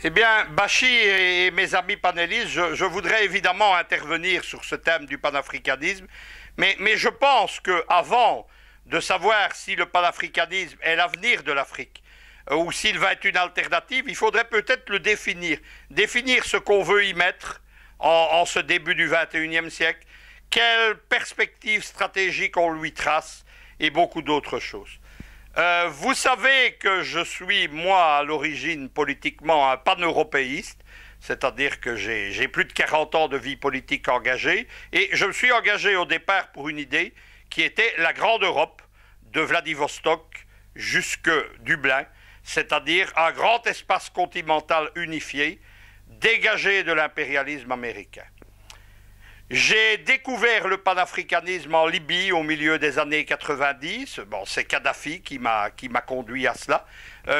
Eh bien, Bachir et mes amis panélistes, je voudrais évidemment intervenir sur ce thème du panafricanisme, mais je pense qu'avant de savoir si le panafricanisme est l'avenir de l'Afrique ou s'il va être une alternative, il faudrait peut-être le définir ce qu'on veut y mettre en ce début du XXIe siècle, quelle perspective stratégique on lui trace et beaucoup d'autres choses. Vous savez que je suis, moi, à l'origine, politiquement, un pan-européiste, c'est-à-dire que j'ai plus de 40 ans de vie politique engagée, et je me suis engagé au départ pour une idée qui était la grande Europe, de Vladivostok jusque Dublin, c'est-à-dire un grand espace continental unifié, dégagé de l'impérialisme américain. J'ai découvert le panafricanisme en Libye au milieu des années 90. Bon, c'est Kadhafi qui m'a conduit à cela.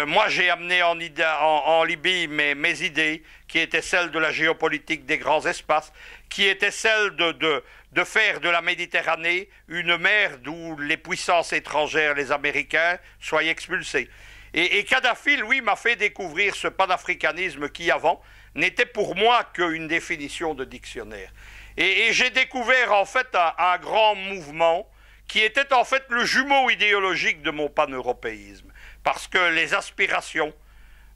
Moi, j'ai amené en Libye mes idées, qui étaient celles de la géopolitique des grands espaces, qui étaient celles de faire de la Méditerranée une mer d'où les puissances étrangères, les Américains, soient expulsés. Et Kadhafi, lui, m'a fait découvrir ce panafricanisme qui, avant, n'était pour moi qu'une définition de dictionnaire. Et j'ai découvert en fait un grand mouvement qui était en fait le jumeau idéologique de mon pan-européisme. Parce que les aspirations,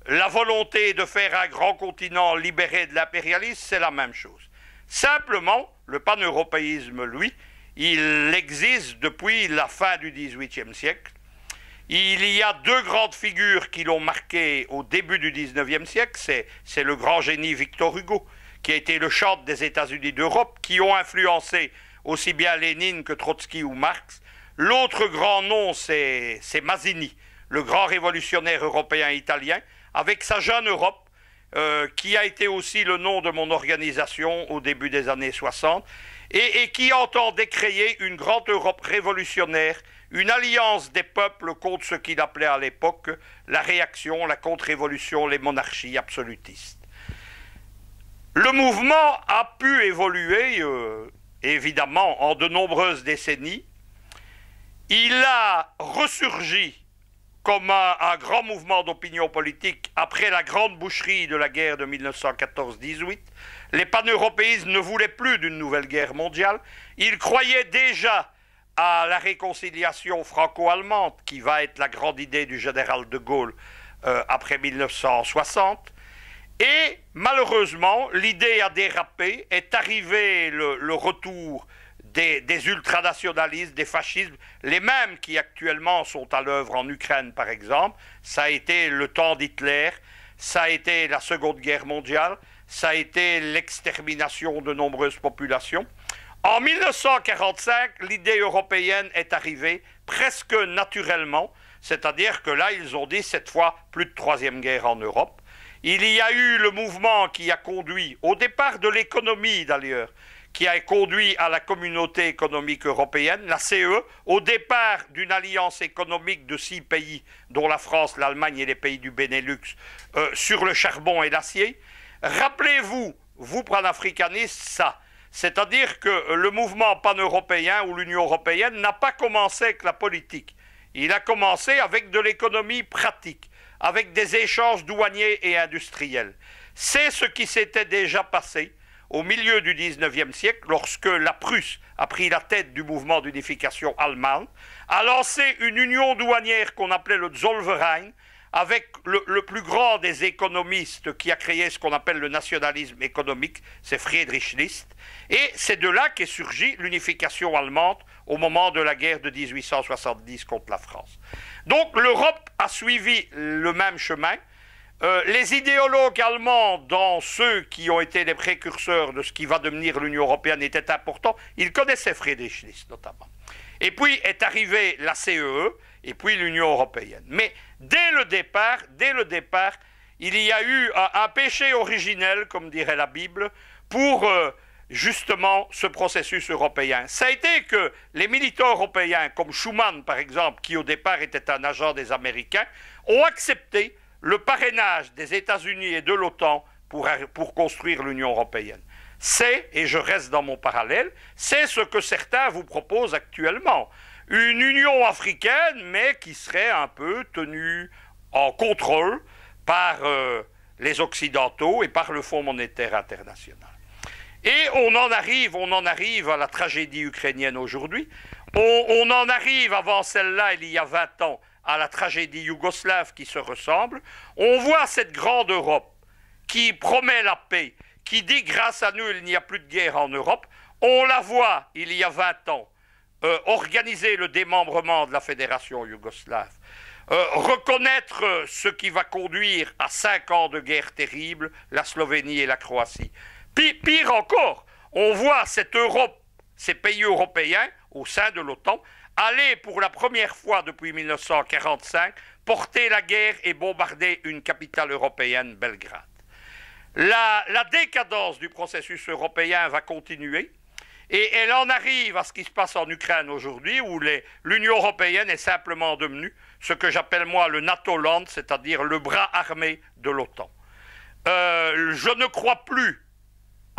la volonté de faire un grand continent libéré de l'impérialisme, c'est la même chose. Simplement, le pan-européisme, lui, il existe depuis la fin du XVIIIe siècle. Il y a deux grandes figures qui l'ont marqué au début du XIXe siècle. C'est le grand génie Victor Hugo, qui a été le chantre des États-Unis d'Europe, qui ont influencé aussi bien Lénine que Trotsky ou Marx. L'autre grand nom, c'est Mazzini, le grand révolutionnaire européen italien, avec sa Jeune Europe, qui a été aussi le nom de mon organisation au début des années 60, et qui entend décréer une grande Europe révolutionnaire, une alliance des peuples contre ce qu'il appelait à l'époque la réaction, la contre-révolution, les monarchies absolutistes. Le mouvement a pu évoluer, évidemment, en de nombreuses décennies. Il a ressurgi comme un grand mouvement d'opinion politique après la grande boucherie de la guerre de 1914-18. Les pan-européistes ne voulaient plus d'une nouvelle guerre mondiale. Ils croyaient déjà à la réconciliation franco-allemande, qui va être la grande idée du général de Gaulle après 1960. Et malheureusement, l'idée a dérapé, est arrivé le retour des ultranationalistes, des fascismes, les mêmes qui actuellement sont à l'œuvre en Ukraine par exemple. Ça a été le temps d'Hitler, ça a été la Seconde Guerre mondiale, ça a été l'extermination de nombreuses populations. En 1945, l'idée européenne est arrivée presque naturellement, c'est-à-dire que là, ils ont dit cette fois plus de troisième guerre en Europe. Il y a eu le mouvement qui a conduit, au départ de l'économie d'ailleurs, qui a conduit à la communauté économique européenne, la CE, au départ d'une alliance économique de 6 pays, dont la France, l'Allemagne et les pays du Benelux, sur le charbon et l'acier. Rappelez-vous, vous panafricanistes, ça. C'est-à-dire que le mouvement pan-européen ou l'Union européenne n'a pas commencé avec la politique. Il a commencé avec de l'économie pratique, avec des échanges douaniers et industriels. C'est ce qui s'était déjà passé au milieu du XIXe siècle, lorsque la Prusse a pris la tête du mouvement d'unification allemande, a lancé une union douanière qu'on appelait le Zollverein, avec le plus grand des économistes qui a créé ce qu'on appelle le nationalisme économique, c'est Friedrich List, et c'est de là qu'est surgie l'unification allemande au moment de la guerre de 1870 contre la France. Donc l'Europe a suivi le même chemin. Les idéologues allemands, dans ceux qui ont été les précurseurs de ce qui va devenir l'Union européenne, étaient importants. Ils connaissaient Friedrich List notamment. Et puis est arrivée la CEE, et puis l'Union européenne. Mais dès le départ, il y a eu un péché originel, comme dirait la Bible, pour justement ce processus européen. Ça a été que les militants européens, comme Schuman par exemple, qui au départ était un agent des Américains, ont accepté le parrainage des États-Unis et de l'OTAN pour construire l'Union européenne. C'est, et je reste dans mon parallèle, c'est ce que certains vous proposent actuellement. Une Union africaine, mais qui serait un peu tenue en contrôle par les Occidentaux et par le Fonds monétaire international. Et on en arrive à la tragédie ukrainienne aujourd'hui. On en arrive avant celle-là, il y a 20 ans, à la tragédie yougoslave qui se ressemble. On voit cette grande Europe qui promet la paix, qui dit grâce à nous il n'y a plus de guerre en Europe. On la voit, il y a 20 ans, organiser le démembrement de la fédération yougoslave, reconnaître ce qui va conduire à 5 ans de guerre terrible, la Slovénie et la Croatie. Pire encore, on voit cette Europe, ces pays européens au sein de l'OTAN, aller pour la première fois depuis 1945 porter la guerre et bombarder une capitale européenne, Belgrade. La décadence du processus européen va continuer et elle en arrive à ce qui se passe en Ukraine aujourd'hui où l'Union européenne est simplement devenue ce que j'appelle moi le NATO-land, c'est-à-dire le bras armé de l'OTAN. Je ne crois plus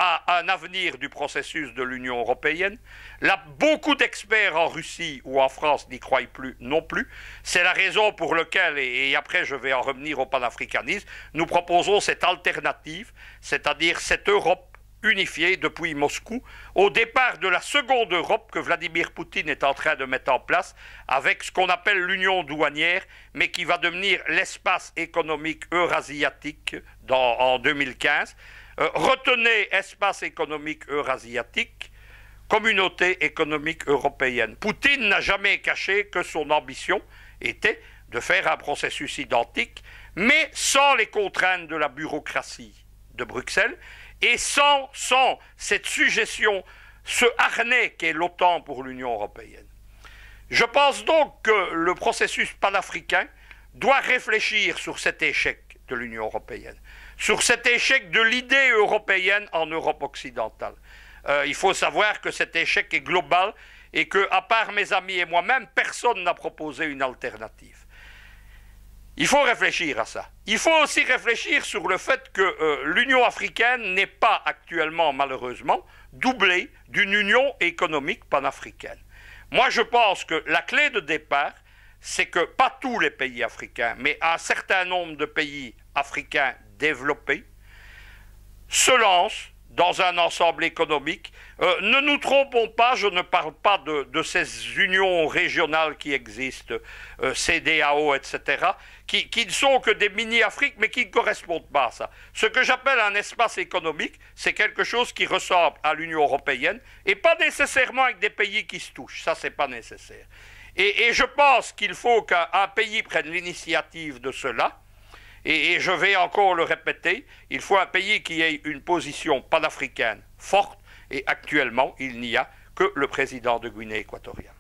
à un avenir du processus de l'Union européenne. Là, beaucoup d'experts en Russie ou en France n'y croient plus non plus. C'est la raison pour laquelle, et après je vais en revenir au panafricanisme, nous proposons cette alternative, c'est-à-dire cette Europe unifiée depuis Moscou, au départ de la seconde Europe que Vladimir Poutine est en train de mettre en place avec ce qu'on appelle l'union douanière, mais qui va devenir l'espace économique eurasiatique en 2015. Retenez espace économique eurasiatique, communauté économique européenne. Poutine n'a jamais caché que son ambition était de faire un processus identique, mais sans les contraintes de la bureaucratie de Bruxelles et sans cette suggestion, ce harnais qu'est l'OTAN pour l'Union européenne. Je pense donc que le processus panafricain doit réfléchir sur cet échec de l'Union européenne, sur cet échec de l'idée européenne en Europe occidentale. Il faut savoir que cet échec est global et que, à part mes amis et moi-même, personne n'a proposé une alternative. Il faut réfléchir à ça. Il faut aussi réfléchir sur le fait que l'Union africaine n'est pas actuellement, malheureusement, doublée d'une union économique panafricaine. Moi, je pense que la clé de départ, c'est que pas tous les pays africains, mais un certain nombre de pays africains développés se lancent dans un ensemble économique. Ne nous trompons pas, je ne parle pas de ces unions régionales qui existent, CEDEAO, etc., qui ne sont que des mini-Afriques, mais qui ne correspondent pas à ça. Ce que j'appelle un espace économique, c'est quelque chose qui ressemble à l'Union européenne, et pas nécessairement avec des pays qui se touchent, ça c'est pas nécessaire. Et je pense qu'il faut qu'un pays prenne l'initiative de cela, et je vais encore le répéter, il faut un pays qui ait une position panafricaine forte, et actuellement, il n'y a que le président de Guinée équatoriale.